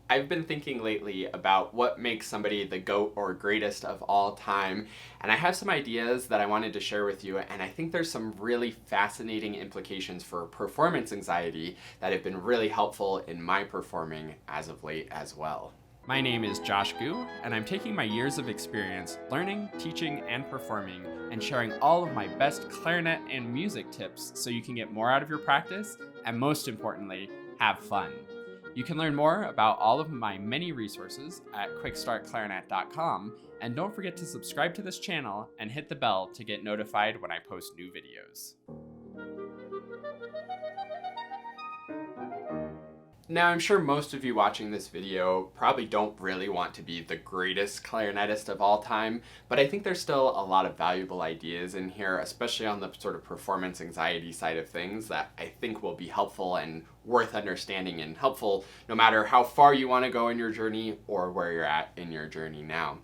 I've been thinking lately about what makes somebody the GOAT or greatest of all time, and I have some ideas that I wanted to share with you, and I think there's some really fascinating implications for performance anxiety that have been really helpful in my performing as of late as well. My name is Josh Gu, and I'm taking my years of experience learning, teaching, and performing, and sharing all of my best clarinet and music tips so you can get more out of your practice, and most importantly, have fun. You can learn more about all of my many resources at quickstartclarinet.com, and don't forget to subscribe to this channel and hit the bell to get notified when I post new videos. Now, I'm sure most of you watching this video probably don't really want to be the greatest clarinetist of all time, but I think there's still a lot of valuable ideas in here, especially on the sort of performance anxiety side of things, that I think will be helpful and worth understanding and helpful no matter how far you want to go in your journey or where you're at in your journey now.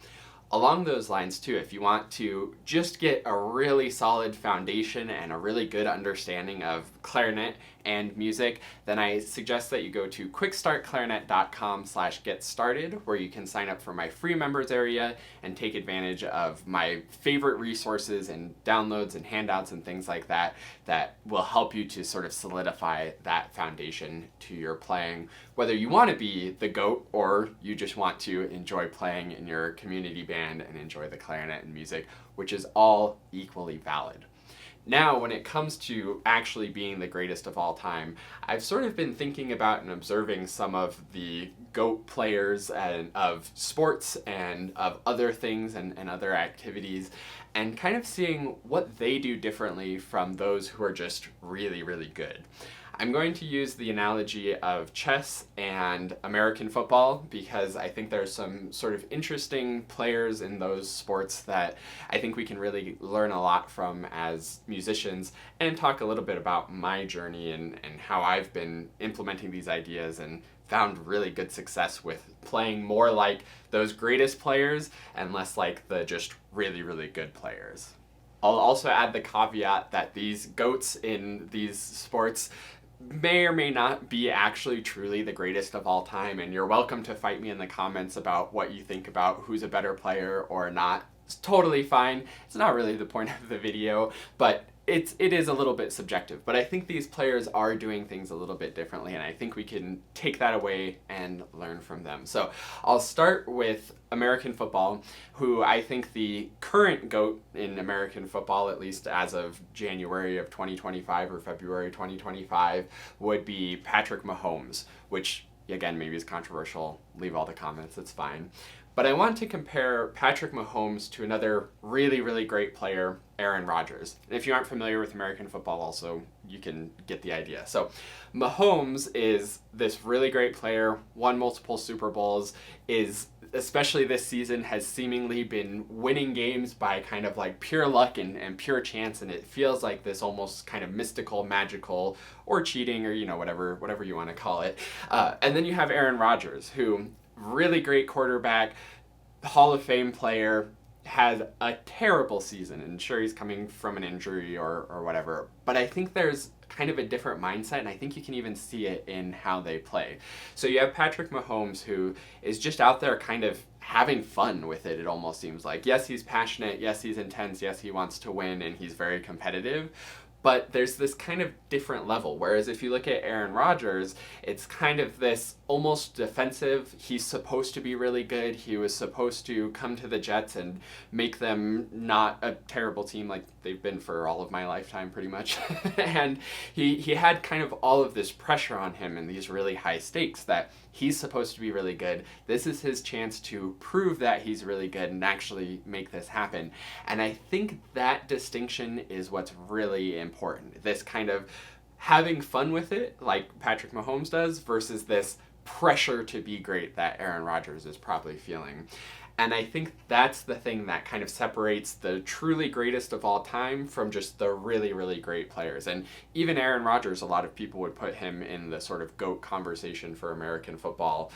Along those lines too, if you want to just get a really solid foundation and a really good understanding of clarinet and music, then I suggest that you go to quickstartclarinet.com/get-started, where you can sign up for my free members area and take advantage of my favorite resources and downloads and handouts and things like that that will help you to sort of solidify that foundation to your playing, whether you want to be the GOAT or you just want to enjoy playing in your community band and enjoy the clarinet and music, which is all equally valid. Now, when it comes to actually being the greatest of all time, I've sort of been thinking about and observing some of the GOAT players of sports and of other things and other activities, and kind of seeing what they do differently from those who are just really, really good. I'm going to use the analogy of chess and American football because I think there's some sort of interesting players in those sports that I think we can really learn a lot from as musicians, and talk a little bit about my journey and how I've been implementing these ideas and found really good success with playing more like those greatest players and less like the just really, really good players. I'll also add the caveat that these GOATs in these sports may or may not be actually truly the greatest of all time, and you're welcome to fight me in the comments about what you think about who's a better player or not. It's totally fine. It's not really the point of the video, but it is a little bit subjective. But I think these players are doing things a little bit differently, and I think we can take that away and learn from them. So I'll start with American football, who I think the current GOAT in American football, at least as of January of 2025 or February 2025, would be Patrick Mahomes, which again maybe is controversial. Leave all the comments, it's fine. But I want to compare Patrick Mahomes to another really, really great player, Aaron Rodgers. And if you aren't familiar with American football also, you can get the idea. So Mahomes is this really great player, won multiple Super Bowls, is, especially this season, has seemingly been winning games by kind of like pure luck and pure chance, and it feels like this almost kind of mystical, magical, or cheating, or whatever you want to call it. And then you have Aaron Rodgers, who really great quarterback, Hall of Fame player, had a terrible season, and sure, he's coming from an injury or whatever, but I think there's kind of a different mindset, and I think you can even see it in how they play. So you have Patrick Mahomes, who is just out there kind of having fun with it almost seems like. Yes, he's passionate, yes, he's intense, yes, he wants to win, and he's very competitive, but there's this kind of different level. Whereas if you look at Aaron Rodgers, it's kind of this almost defensive. He's supposed to be really good. He was supposed to come to the Jets and make them not a terrible team like they've been for all of my lifetime pretty much. And he had kind of all of this pressure on him and these really high stakes that he's supposed to be really good. This is his chance to prove that he's really good and actually make this happen. And I think that distinction is what's really important. This kind of having fun with it, like Patrick Mahomes does, versus this pressure to be great that Aaron Rodgers is probably feeling. And I think that's the thing that kind of separates the truly greatest of all time from just the really, really great players. And even Aaron Rodgers, a lot of people would put him in the sort of GOAT conversation for American football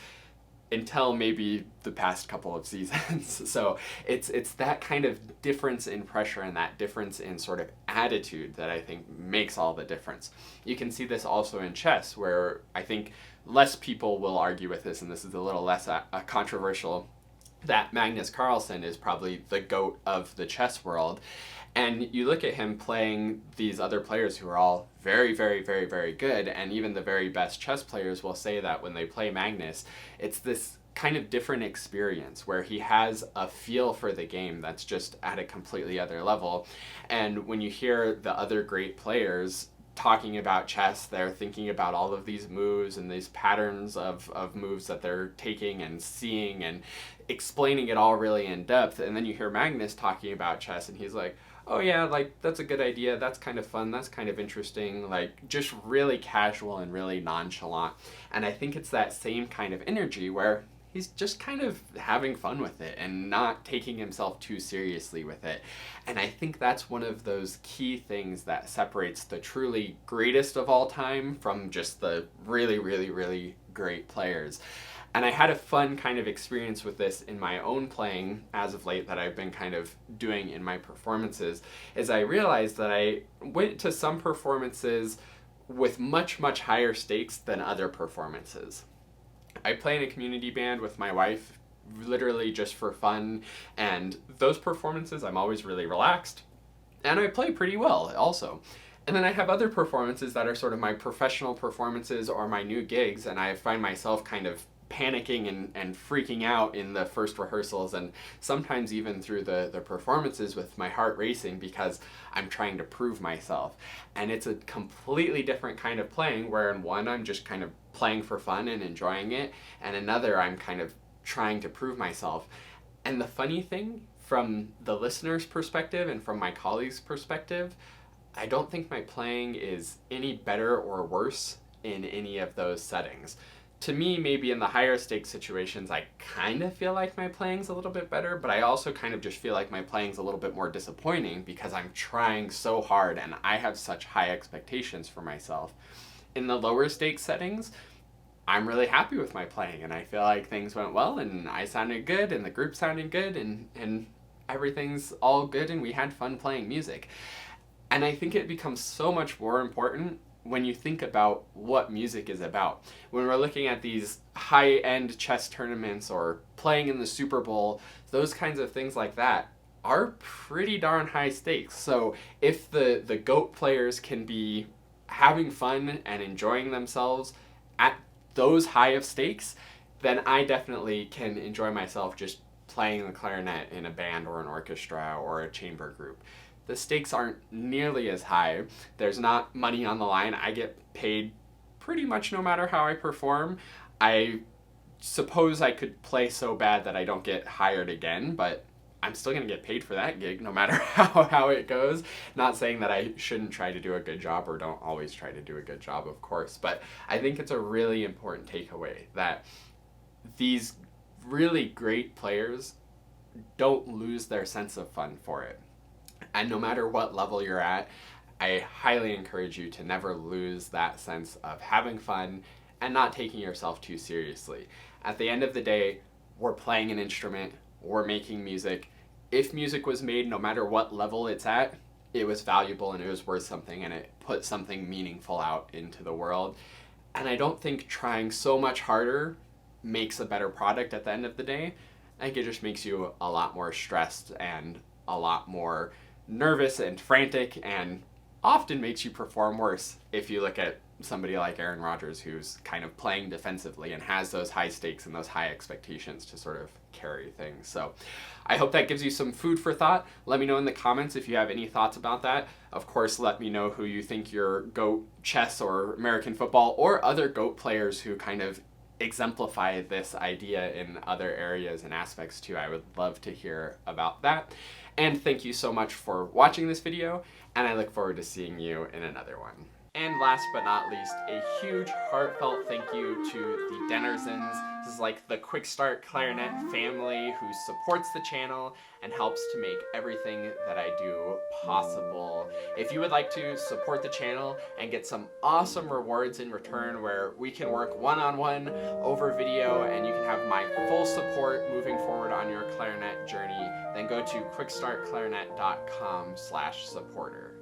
until maybe the past couple of seasons. So it's that kind of difference in pressure and that difference in sort of attitude that I think makes all the difference. You can see this also in chess, where I think less people will argue with this, and this is a little less controversial, that Magnus Carlsen is probably the GOAT of the chess world. And you look at him playing these other players who are all very, very, very, very good, and even the very best chess players will say that when they play Magnus, it's this kind of different experience where he has a feel for the game that's just at a completely other level. And when you hear the other great players talking about chess, they're thinking about all of these moves and these patterns of moves that they're taking and seeing and explaining it all really in depth. And then you hear Magnus talking about chess and he's like, oh yeah, like that's a good idea, that's kind of fun, that's kind of interesting, like just really casual and really nonchalant. And I think it's that same kind of energy where he's just kind of having fun with it and not taking himself too seriously with it. And I think that's one of those key things that separates the truly greatest of all time from just the really, really, really great players. And I had a fun kind of experience with this in my own playing as of late that I've been kind of doing in my performances, is I realized that I went to some performances with much, much higher stakes than other performances. I play in a community band with my wife, literally just for fun, and those performances I'm always really relaxed, and I play pretty well also. And then I have other performances that are sort of my professional performances or my new gigs, and I find myself kind of panicking and freaking out in the first rehearsals, and sometimes even through the performances with my heart racing because I'm trying to prove myself. And it's a completely different kind of playing, where in one I'm just kind of playing for fun and enjoying it, and another I'm kind of trying to prove myself. And the funny thing, from the listener's perspective and from my colleagues' perspective, I don't think my playing is any better or worse in any of those settings. To me, maybe in the higher stakes situations, I kind of feel like my playing's a little bit better, but I also kind of just feel like my playing's a little bit more disappointing because I'm trying so hard and I have such high expectations for myself. In the lower stakes settings, I'm really happy with my playing and I feel like things went well and I sounded good and the group sounded good and everything's all good and we had fun playing music. And I think it becomes so much more important when you think about what music is about. When we're looking at these high-end chess tournaments or playing in the Super Bowl, those kinds of things like that are pretty darn high stakes. So if the GOAT players can be having fun and enjoying themselves at those high of stakes, then I definitely can enjoy myself just playing the clarinet in a band or an orchestra or a chamber group. The stakes aren't nearly as high. There's not money on the line. I get paid pretty much no matter how I perform. I suppose I could play so bad that I don't get hired again, but I'm still going to get paid for that gig no matter how it goes. Not saying that I shouldn't try to do a good job or don't always try to do a good job, of course, but I think it's a really important takeaway that these really great players don't lose their sense of fun for it. And no matter what level you're at, I highly encourage you to never lose that sense of having fun and not taking yourself too seriously. At the end of the day, we're playing an instrument, we're making music. If music was made, no matter what level it's at, it was valuable and it was worth something and it put something meaningful out into the world. And I don't think trying so much harder makes a better product at the end of the day. I think it just makes you a lot more stressed and a lot more nervous and frantic, and often makes you perform worse if you look at somebody like Aaron Rodgers, who's kind of playing defensively and has those high stakes and those high expectations to sort of carry things. So I hope that gives you some food for thought. Let me know in the comments if you have any thoughts about that. Of course, let me know who you think your GOAT chess or American football or other GOAT players who kind of exemplify this idea in other areas and aspects too. I would love to hear about that. And thank you so much for watching this video, and I look forward to seeing you in another one. And last but not least, a huge heartfelt thank you to the Dennersons. This is like the Quick Start Clarinet family who supports the channel and helps to make everything that I do possible. If you would like to support the channel and get some awesome rewards in return where we can work one-on-one over video and you can have my full support moving forward on your clarinet journey, then go to quickstartclarinet.com/supporter.